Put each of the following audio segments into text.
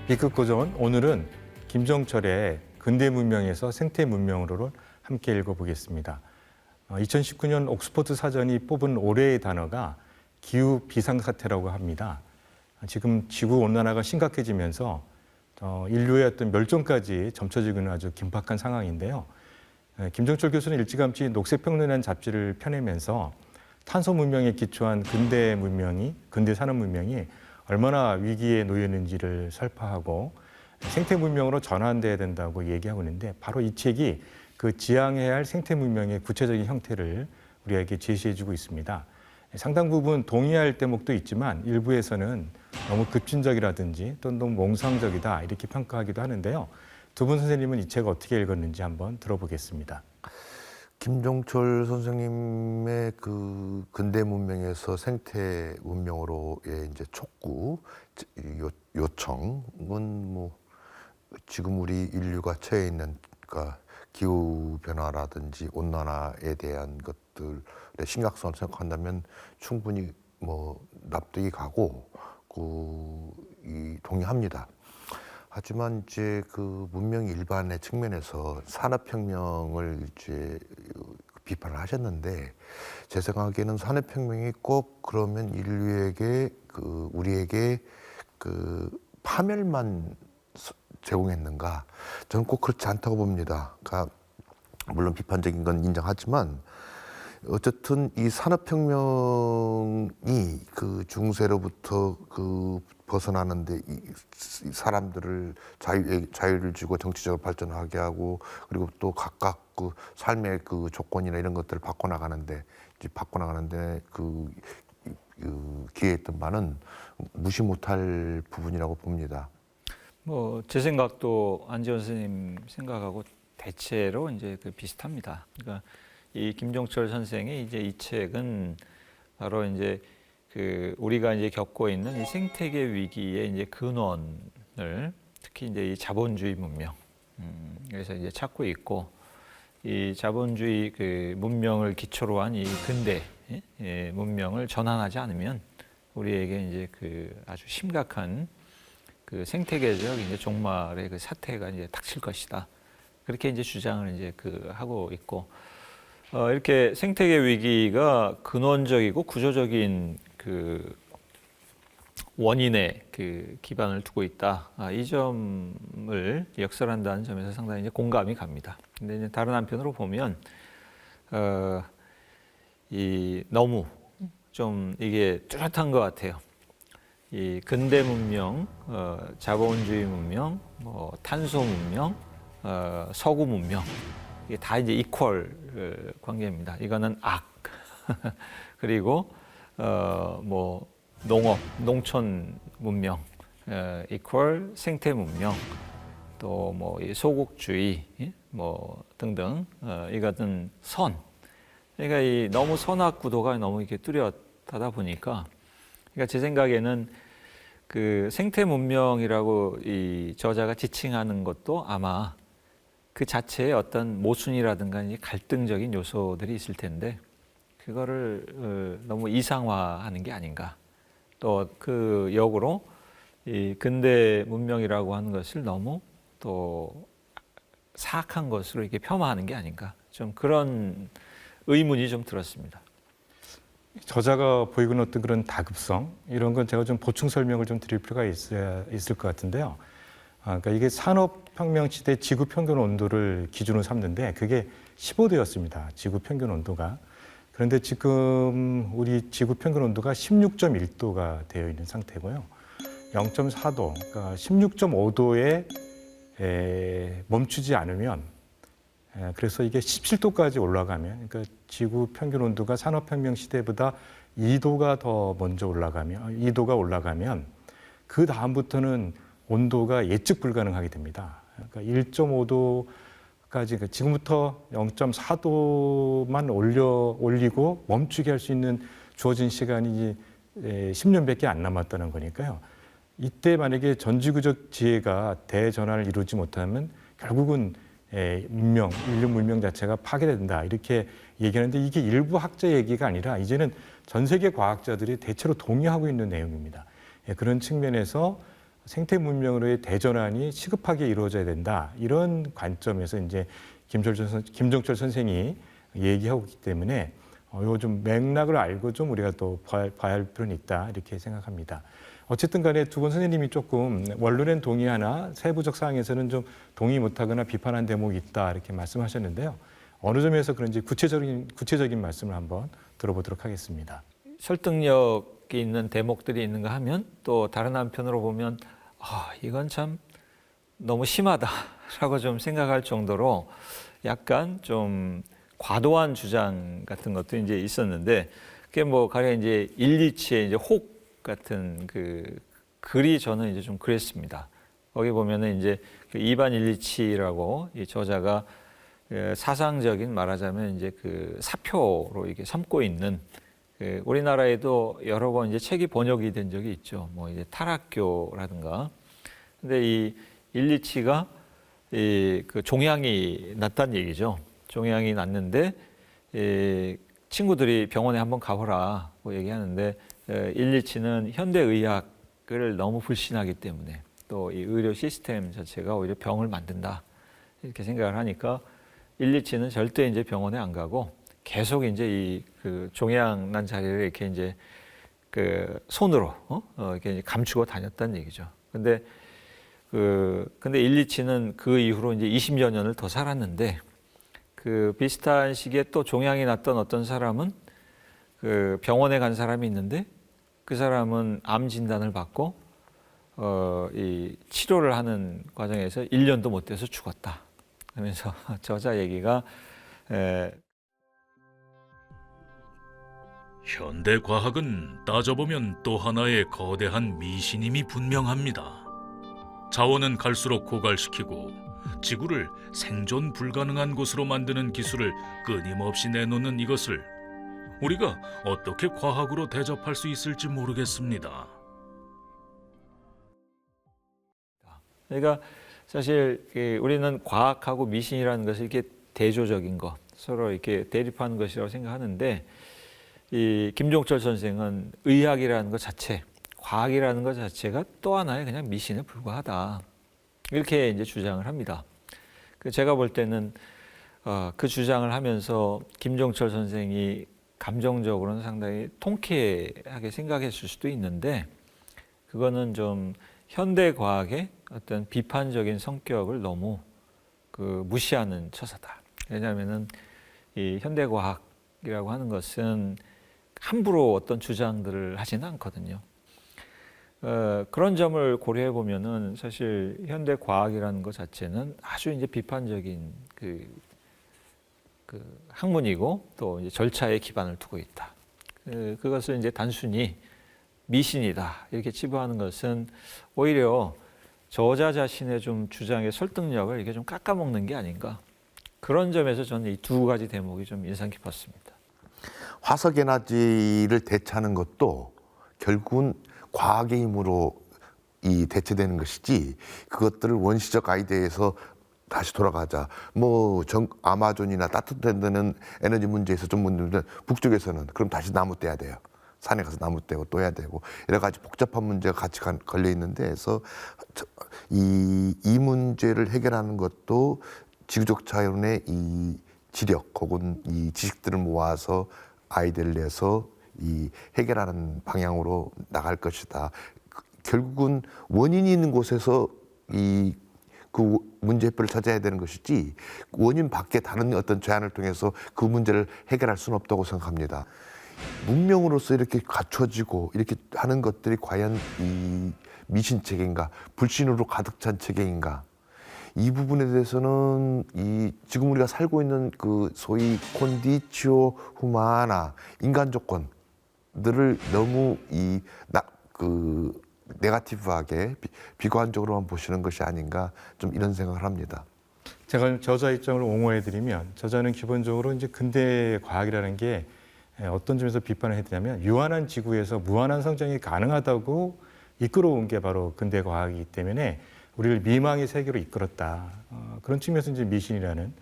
B급 고전 오늘은 김정철의 근대 문명에서 생태 문명으로를 함께 읽어보겠습니다. 2019년 옥스퍼드 사전이 뽑은 올해의 단어가 기후 비상사태라고 합니다. 지금 지구 온난화가 심각해지면서 인류의 어떤 멸종까지 점쳐지고 있는 아주 긴박한 상황인데요. 김정철 교수는 일찌감치 녹색평론이라는 잡지를 펴내면서 탄소 문명에 기초한 근대 산업 문명이 얼마나 위기에 놓여 있는지를 설파하고 생태 문명으로 전환돼야 된다고 얘기하고 있는데, 바로 이 책이 그 지향해야 할 생태 문명의 구체적인 형태를 우리에게 제시해주고 있습니다. 상당 부분 동의할 대목도 있지만 일부에서는 너무 급진적이라든지 또 너무 몽상적이다 이렇게 평가하기도 하는데요. 두 분 선생님은 이 책 어떻게 읽었는지 한번 들어보겠습니다. 김종철 선생님의 그 근대 문명에서 생태 문명으로의 이제 촉구 요청은 뭐 지금 우리 인류가 처해 있는 그러니까 기후 변화라든지 온난화에 대한 것들의 심각성을 생각한다면 충분히 뭐 납득이 가고 동의합니다. 하지만 이제 그 문명 일반의 측면에서 산업혁명을 이제 비판을 하셨는데, 제 생각에는 산업혁명이 꼭 그러면 인류에게 우리에게 파멸만 제공했는가? 저는 꼭 그렇지 않다고 봅니다. 그러니까 물론 비판적인 건 인정하지만 어쨌든 이 산업혁명이 그 중세로부터 벗어나는데 이 사람들을 자유를 주고 정치적으로 발전하게 하고, 그리고 또 각각 그 삶의 그 조건이나 이런 것들을 바꿔나가는데 기여했던 바는 무시 못할 부분이라고 봅니다. 뭐 제 생각도 안지원 선생님 생각하고 대체로 이제 비슷합니다. 그러니까 이 김종철 선생의 이제 이 책은 바로 이제 우리가 이제 겪고 있는 이 생태계 위기의 이제 근원을, 특히 이제 이 자본주의 문명, 그래서 이제 찾고 있고, 이 자본주의 문명을 기초로 한 이 근대 문명을 전환하지 않으면 우리에게 이제 아주 심각한 생태계적 이제 종말의 사태가 이제 닥칠 것이다. 그렇게 이제 주장을 이제 하고 있고, 이렇게 생태계 위기가 근원적이고 구조적인 원인에 기반을 두고 있다. 이 점을 역설한다는 점에서 상당히 이제 공감이 갑니다. 근데 이제 다른 한편으로 보면 너무 좀 이게 뚜렷한 것 같아요. 이 근대 문명, 자본주의 문명, 뭐 탄소 문명, 서구 문명, 이게 다 이제 이퀄 관계입니다. 이거는 악. 그리고 뭐 농업, 농촌 문명, 이퀄 생태 문명, 또 뭐 소국주의, 뭐 등등, 이것은 선. 그러니까 이 너무 선악 구도가 너무 이렇게 뚜렷하다 보니까, 그러니까 제 생각에는 생태 문명이라고 이 저자가 지칭하는 것도 아마 그 자체에 어떤 모순이라든가 갈등적인 요소들이 있을 텐데, 그거를 너무 이상화하는 게 아닌가. 또 역으로 이 근대 문명이라고 하는 것을 너무 또 사악한 것으로 이렇게 폄하하는 게 아닌가. 좀 그런 의문이 좀 들었습니다. 저자가 보이고 있는 어떤 그런 다급성, 이런 건 제가 좀 보충 설명을 좀 드릴 필요가 있을 것 같은데요. 그러니까 이게 산업혁명 시대 지구 평균 온도를 기준으로 삼는데 그게 15도였습니다. 지구 평균 온도가. 그런데 지금 우리 지구 평균 온도가 16.1도가 되어 있는 상태고요. 0.4도, 그러니까 16.5도에 멈추지 않으면, 그래서 이게 17도까지 올라가면, 그러니까 지구 평균 온도가 산업혁명 시대보다 2도가 더 먼저 올라가면, 2도가 올라가면 그 다음부터는 온도가 예측 불가능하게 됩니다. 그러니까 1.5도까지, 지금부터 0.4도만 올리고 멈추게 할 수 있는 주어진 시간이 10년밖에 안 남았다는 거니까요. 이때 만약에 전지구적 지혜가 대전환을 이루지 못하면 결국은 인류 문명 자체가 파괴된다, 이렇게 얘기하는데, 이게 일부 학자 얘기가 아니라 이제는 전 세계 과학자들이 대체로 동의하고 있는 내용입니다. 그런 측면에서 생태 문명으로의 대전환이 시급하게 이루어져야 된다. 이런 관점에서 이제 김종철 선생이 얘기하고 있기 때문에 요 좀 맥락을 알고 좀 우리가 또 봐야 할 필요는 있다. 이렇게 생각합니다. 어쨌든 간에 두 분 선생님이 조금 원론엔 동의하나 세부적 사항에서는 좀 동의 못하거나 비판한 대목이 있다. 이렇게 말씀하셨는데요. 어느 점에서 그런지 구체적인 말씀을 한번 들어보도록 하겠습니다. 설득력이 있는 대목들이 있는가 하면 또 다른 한편으로 보면 이건 참 너무 심하다라고 좀 생각할 정도로 약간 좀 과도한 주장 같은 것도 이제 있었는데 그게 뭐 가령 이제 일리치의 이제 혹 같은 그 글이 저는 이제 좀 그랬습니다. 거기 보면은 이제 그 이반 일리치라고 이 저자가 사상적인 말하자면 이제 그 사표로 이렇게 삼고 있는 우리나라에도 여러 번 이제 책이 번역이 된 적이 있죠. 뭐 이제 타락교라든가. 근데 이 일리치가 그 종양이 났다는 얘기죠. 종양이 났는데 친구들이 병원에 한번 가보라고 얘기하는데 일리치는 현대의학을 너무 불신하기 때문에 또 이 의료 시스템 자체가 오히려 병을 만든다 이렇게 생각을 하니까 일리치는 절대 이제 병원에 안 가고 계속 이제 이 그 종양 난 자리를 이렇게 이제 그 손으로 이렇게 감추고 다녔다는 얘기죠. 근데 일리치는 그 이후로 이제 20여 년을 더 살았는데 그 비슷한 시기에 또 종양이 났던 어떤 사람은 그 병원에 간 사람이 있는데 그 사람은 암 진단을 받고 이 치료를 하는 과정에서 1년도 못 돼서 죽었다. 그러면서 저자 얘기가 현대 과학은 따져보면 또 하나의 거대한 미신임이 분명합니다. 자원은 갈수록 고갈시키고 지구를 생존 불가능한 곳으로 만드는 기술을 끊임없이 내놓는 이것을 우리가 어떻게 과학으로 대접할 수 있을지 모르겠습니다. 그러니까 사실 우리는 과학하고 미신이라는 것이 이렇게 대조적인 것, 서로 이렇게 대립하는 것이라고 생각하는데 이 김종철 선생은 의학이라는 것 자체, 과학이라는 것 자체가 또 하나의 그냥 미신에 불과하다. 이렇게 이제 주장을 합니다. 제가 볼 때는 그 주장을 하면서 김종철 선생이 감정적으로는 상당히 통쾌하게 생각했을 수도 있는데 그거는 좀 현대 과학의 어떤 비판적인 성격을 너무 무시하는 처사다. 왜냐하면은 이 현대 과학이라고 하는 것은 함부로 어떤 주장들을 하지는 않거든요. 그런 점을 고려해 보면은 사실 현대 과학이라는 것 자체는 아주 이제 비판적인 그 학문이고 또 이제 절차에 기반을 두고 있다. 그것을 이제 단순히 미신이다 이렇게 치부하는 것은 오히려 저자 자신의 좀 주장의 설득력을 이렇게 좀 깎아먹는 게 아닌가. 그런 점에서 저는 이 두 가지 대목이 좀 인상 깊었습니다. 화석 에너지를 대체하는 것도 결국은 과학의 힘으로 대체되는 것이지 그것들을 원시적 아이디어에서 다시 돌아가자. 아마존이나 따뜻해지는 에너지 문제에서 좀 문제는 북쪽에서는 그럼 다시 나무 떼야 돼요. 산에 가서 나무 떼고 또 해야 되고 여러 가지 복잡한 문제가 같이 걸려 있는데 해서 이 문제를 해결하는 것도 지구적 자연의 이 지력 혹은 이 지식들을 모아서 아이디어를 내서 이 해결하는 방향으로 나갈 것이다. 결국은 원인이 있는 곳에서 그 문제 해결을 찾아야 되는 것이지 원인 밖에 다른 어떤 제안을 통해서 그 문제를 해결할 수는 없다고 생각합니다. 문명으로서 이렇게 갖춰지고 이렇게 하는 것들이 과연 이 미신 체계인가, 불신으로 가득 찬 체계인가? 이 부분에 대해서는 지금 우리가 살고 있는 그 소위 콘디치오 후마나 인간 조건들을 너무 네거티브하게 비관적으로만 보시는 것이 아닌가 좀 이런 생각을 합니다. 제가 저자 입장을 옹호해드리면 저자는 기본적으로 이제 근대 과학이라는 게 어떤 점에서 비판을 해드냐면 유한한 지구에서 무한한 성장이 가능하다고 이끌어온 게 바로 근대 과학이기 때문에 우리를 미망의 세계로 이끌었다. 그런 측면에서 이제 미신이라는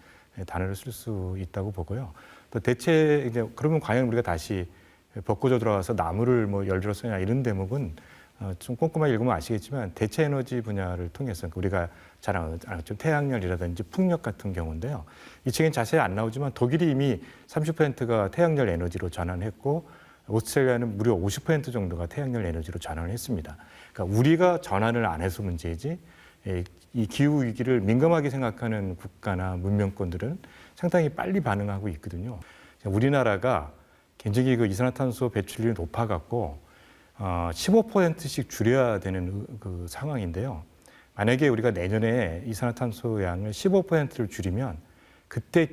단어를 쓸 수 있다고 보고요. 또 대체 이제 그러면 과연 우리가 다시 벚꽃으로 돌아와서 나무를 예를 들어서냐 이런 대목은 좀 꼼꼼하게 읽으면 아시겠지만 대체 에너지 분야를 통해서 우리가 잘 알았죠. 태양열이라든지 풍력 같은 경우인데요. 이 책엔 자세히 안 나오지만 독일이 이미 30%가 태양열 에너지로 전환했고 오스트레일리아는 무려 50% 정도가 태양열 에너지로 전환을 했습니다. 그러니까 우리가 전환을 안 해서 문제이지 이 기후 위기를 민감하게 생각하는 국가나 문명권들은 상당히 빨리 반응하고 있거든요. 우리나라가 굉장히 그 이산화탄소 배출률이 높아갖고 15%씩 줄여야 되는 그 상황인데요. 만약에 우리가 내년에 이산화탄소 양을 15%를 줄이면 그때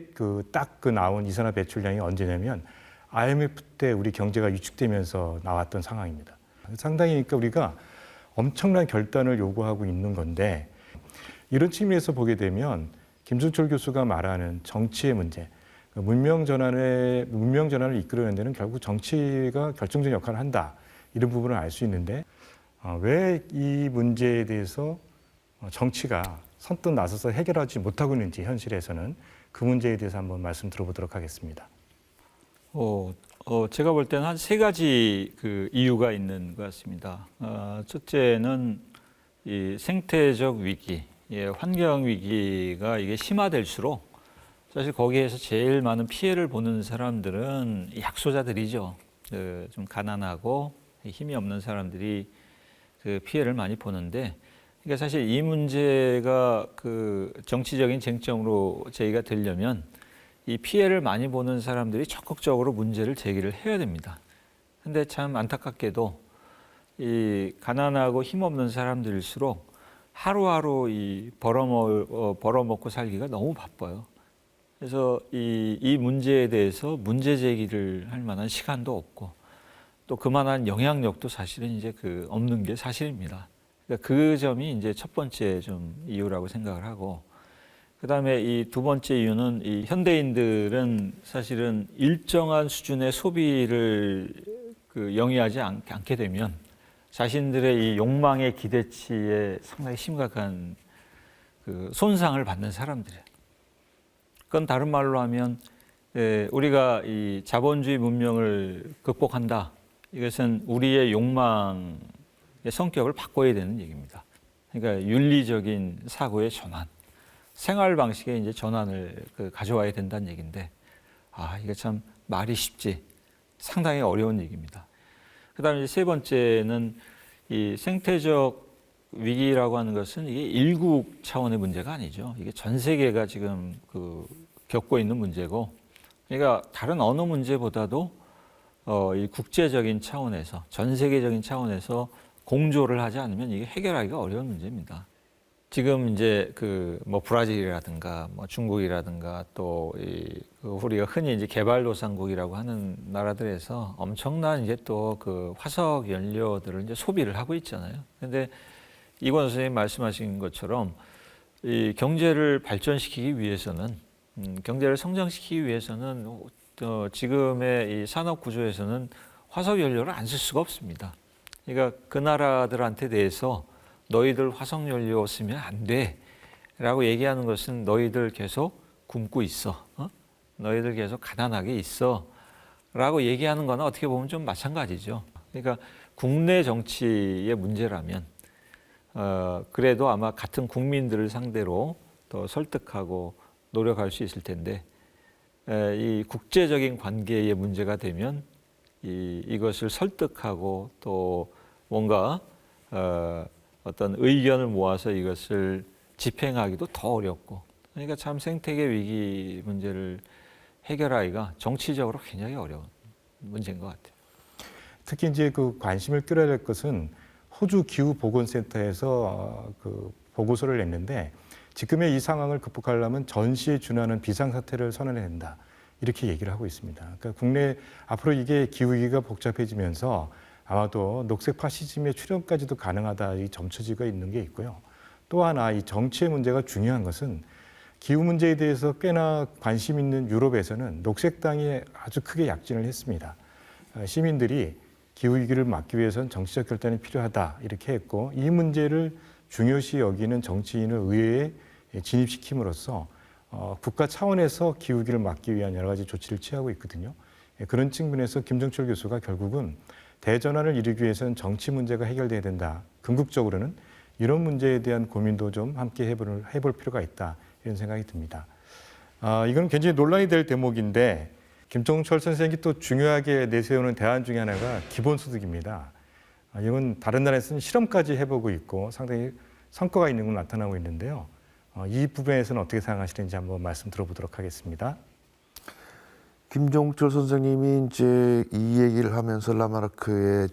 딱 나온 이산화 배출량이 언제냐면 IMF 때 우리 경제가 위축되면서 나왔던 상황입니다. 상당히 그러니까 우리가 엄청난 결단을 요구하고 있는 건데 이런 측면에서 보게 되면 김종철 교수가 말하는 정치의 문제, 문명 전환을 이끌어내는 데는 결국 정치가 결정적인 역할을 한다. 이런 부분을 알 수 있는데 왜 이 문제에 대해서 정치가 선뜻 나서서 해결하지 못하고 있는지 현실에서는 그 문제에 대해서 한번 말씀 들어보도록 하겠습니다. 제가 볼 때는 한 세 가지 그 이유가 있는 것 같습니다. 첫째는 이 생태적 위기, 환경 위기가 이게 심화될수록 사실 거기에서 제일 많은 피해를 보는 사람들은 약소자들이죠. 좀 가난하고 힘이 없는 사람들이 그 피해를 많이 보는데, 그러니까 사실 이 문제가 그 정치적인 쟁점으로 제기가 되려면 이 피해를 많이 보는 사람들이 적극적으로 문제를 제기를 해야 됩니다. 근데 참 안타깝게도 이 가난하고 힘없는 사람들일수록 하루하루 이 벌어먹고 살기가 너무 바빠요. 그래서 이 문제에 대해서 문제 제기를 할 만한 시간도 없고 또 그만한 영향력도 사실은 이제 없는 게 사실입니다. 그러니까 그 점이 이제 첫 번째 좀 이유라고 생각을 하고, 그다음에 이 두 번째 이유는 이 현대인들은 사실은 일정한 수준의 소비를 영위하지 않게 되면 자신들의 이 욕망의 기대치에 상당히 심각한 손상을 받는 사람들이에요. 그건 다른 말로 하면 우리가 이 자본주의 문명을 극복한다. 이것은 우리의 욕망의 성격을 바꿔야 되는 얘기입니다. 그러니까 윤리적인 사고의 전환, 생활 방식의 이제 전환을 가져와야 된다는 얘기인데, 이게 참 말이 쉽지 상당히 어려운 얘기입니다. 그다음에 세 번째는 이 생태적 위기라고 하는 것은 이게 일국 차원의 문제가 아니죠. 이게 전 세계가 지금 겪고 있는 문제고, 그러니까 다른 어느 문제보다도 이 국제적인 차원에서, 전 세계적인 차원에서 공조를 하지 않으면 이게 해결하기가 어려운 문제입니다. 지금 이제 브라질이라든가 중국이라든가 또 우리가 흔히 이제 개발도상국이라고 하는 나라들에서 엄청난 이제 또 화석 연료들을 이제 소비를 하고 있잖아요. 그런데 이권 선생님 말씀하신 것처럼 이 경제를 발전시키기 위해서는, 경제를 성장시키기 위해서는 지금의 이 산업 구조에서는 화석 연료를 안 쓸 수가 없습니다. 그러니까 그 나라들한테 대해서 너희들 화석 연료 쓰면 안 돼 라고 얘기하는 것은 너희들 계속 굶고 있어, 너희들 계속 가난하게 있어 라고 얘기하는 거는 어떻게 보면 좀 마찬가지죠. 그러니까 국내 정치의 문제라면 그래도 아마 같은 국민들을 상대로 더 설득하고 노력할 수 있을 텐데, 이 국제적인 관계의 문제가 되면 이것을 설득하고 또 뭔가 어떤 의견을 모아서 이것을 집행하기도 더 어렵고, 그러니까 참 생태계 위기 문제를 해결하기가 정치적으로 굉장히 어려운 문제인 것 같아요. 특히 이제 관심을 끌어야 될 것은 호주 기후보건센터에서 보고서를 냈는데, 지금의 이 상황을 극복하려면 전시에 준하는 비상사태를 선언해야 된다. 이렇게 얘기를 하고 있습니다. 그러니까 국내 앞으로 이게 기후위기가 복잡해지면서 아마도 녹색 파시즘의 출현까지도 가능하다, 이 점처지가 있는 게 있고요. 또 하나 이 정치의 문제가 중요한 것은 기후 문제에 대해서 꽤나 관심 있는 유럽에서는 녹색당이 아주 크게 약진을 했습니다. 시민들이 기후 위기를 막기 위해서는 정치적 결단이 필요하다 이렇게 했고, 이 문제를 중요시 여기는 정치인을 의회에 진입시킴으로써 국가 차원에서 기후 위기를 막기 위한 여러 가지 조치를 취하고 있거든요. 그런 측면에서 김종철 교수가 결국은 대전환을 이루기 위해서는 정치 문제가 해결돼야 된다. 궁극적으로는 이런 문제에 대한 고민도 좀 함께 해볼 필요가 있다. 이런 생각이 듭니다. 이건 굉장히 논란이 될 대목인데 김종철 선생님이 또 중요하게 내세우는 대안 중에 하나가 기본소득입니다. 이건 다른 나라에서는 실험까지 해보고 있고 상당히 성과가 있는 걸 나타나고 있는데요. 이 부분에서는 어떻게 생각하시는지 한번 말씀 들어보도록 하겠습니다. 김종철 선생님이 이제 이 얘기를 하면서 라마르크의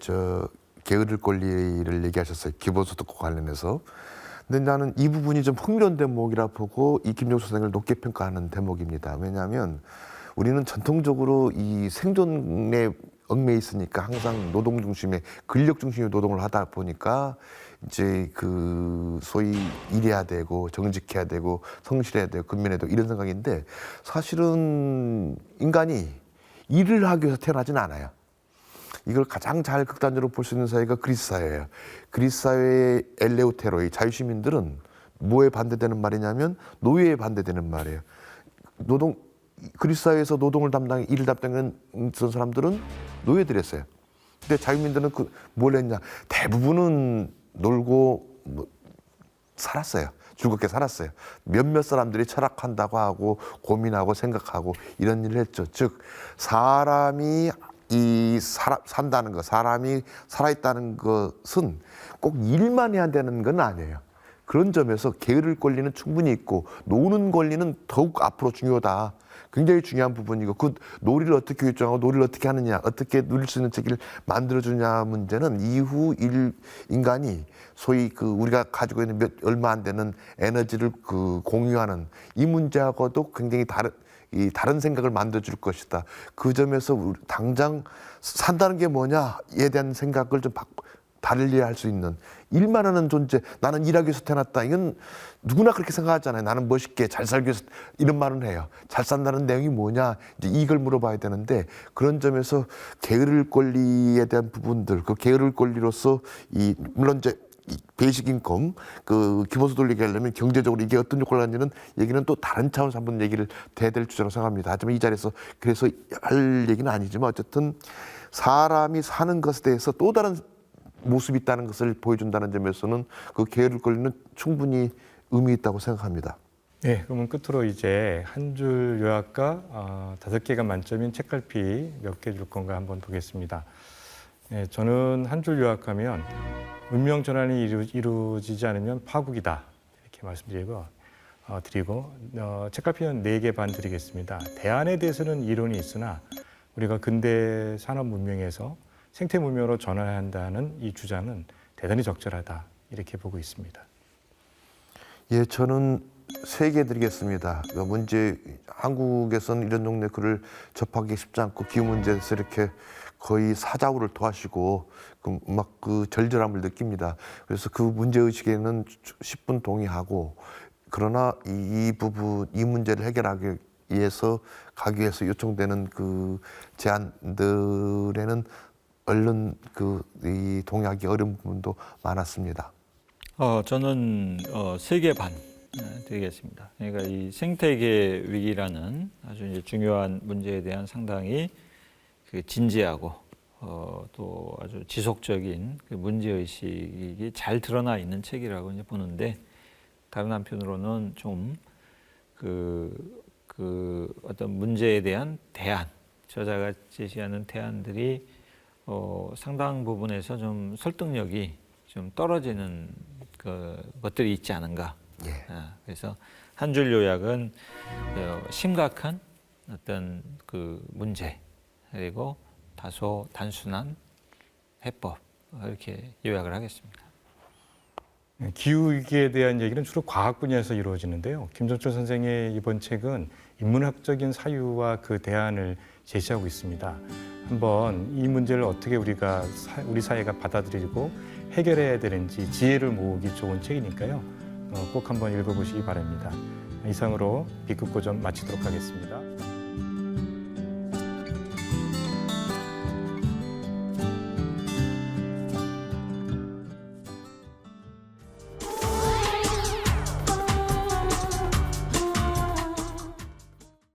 게으를 권리를 얘기하셨어요. 기본소득과 관련해서. 근데 나는 이 부분이 좀 흥미로운 대목이라 보고 이 김종철 선생을 높게 평가하는 대목입니다. 왜냐하면 우리는 전통적으로 이 생존에 얽매여 있으니까 항상 노동 중심의 근력 중심의 노동을 하다 보니까 이제 그 소위 일해야 되고 정직해야 되고 성실해야 되고 근면해야 되고 이런 생각인데 사실은 인간이 일을 하기 위해서 태어나지는 않아요. 이걸 가장 잘 극단적으로 볼 수 있는 사회가 그리스 사회예요. 그리스 사회의 엘레우테로의 자유시민들은 뭐에 반대되는 말이냐면 노예에 반대되는 말이에요. 그리스 사회에서 일을 담당하는 사람들은 노예들이었어요. 근데 자유민들은 뭘 했냐? 대부분은 놀고 살았어요. 즐겁게 살았어요. 몇몇 사람들이 철학한다고 하고 고민하고 생각하고 이런 일을 했죠. 즉 사람이 산다는 것, 사람이 살아있다는 것은 꼭 일만 해야 되는 건 아니에요. 그런 점에서 게으를 권리는 충분히 있고 노는 권리는 더욱 앞으로 중요하다. 굉장히 중요한 부분이고 그 놀이를 어떻게 결정하고 놀이를 어떻게 하느냐, 어떻게 누릴 수 있는 체계를 만들어주냐 문제는 이후 인간이 소위 우리가 가지고 있는 얼마 안 되는 에너지를 공유하는 이 문제하고도 굉장히 다른 생각을 만들어줄 것이다. 그 점에서 당장 산다는 게 뭐냐에 대한 생각을 좀 달리 할 수 있는 일만 하는 존재, 나는 일하기 위해서 태어났다. 이건 누구나 그렇게 생각하잖아요. 나는 멋있게 잘 살기 위해서 이런 말은 해요. 잘 산다는 내용이 뭐냐 이제 이걸 물어봐야 되는데 그런 점에서 게으를 권리에 대한 부분들, 그 게으를 권리로서 물론 이제 베이직 인컴, 기본소득을 얘기하려면 경제적으로 이게 어떤 효과를 하는지는 얘기는 또 다른 차원에서 한번 얘기를 해야 될 주제라고 생각합니다. 하지만 이 자리에서 그래서 할 얘기는 아니지만 어쨌든 사람이 사는 것에 대해서 또 다른 모습이 있다는 것을 보여준다는 점에서는 그 게으를 권리는 충분히 의미 있다고 생각합니다. 네, 그러면 끝으로 이제 한 줄 요약과 5개가 만점인 책갈피 몇 개 줄 건가 한번 보겠습니다. 네, 저는 한 줄 요약하면 문명 전환이 이루어지지 않으면 파국이다 이렇게 말씀드리고 책갈피는 4개 반 드리겠습니다. 대안에 대해서는 이론이 있으나 우리가 근대 산업 문명에서 생태 문명으로 전환해야 한다는 이 주장은 대단히 적절하다 이렇게 보고 있습니다. 예, 저는 3개 드리겠습니다. 한국에서는 이런 종류의 글을 접하기 쉽지 않고 기후 문제에서 이렇게 거의 사자후를 토하시고 그 절절함을 느낍니다. 그래서 그 문제 의식에는 10분 동의하고 그러나 이 문제를 해결하기 위해서 요청되는 그 제안들에는 얼른 이 동의하기 어려운 부분도 많았습니다. 저는 3개 반 드리겠습니다. 그러니까 이 생태계 위기라는 아주 이제 중요한 문제에 대한 상당히 진지하고 또 아주 지속적인 문제 의식이 잘 드러나 있는 책이라고 이제 보는데 다른 한편으로는 좀 어떤 문제에 대한 대안, 저자가 제시하는 대안들이 상당 부분에서 좀 설득력이 좀 떨어지는 것들이 있지 않은가. 예. 그래서 한 줄 요약은 심각한 어떤 문제 그리고 다소 단순한 해법 이렇게 요약을 하겠습니다. 기후위기에 대한 얘기는 주로 과학 분야에서 이루어지는데요. 김종철 선생의 이번 책은 인문학적인 사유와 그 대안을 제시하고 있습니다. 한번 이 문제를 어떻게 우리 사회가 받아들이고 해결해야 되는지 지혜를 모으기 좋은 책이니까요. 꼭 한번 읽어보시기 바랍니다. 이상으로 B급 고전 마치도록 하겠습니다.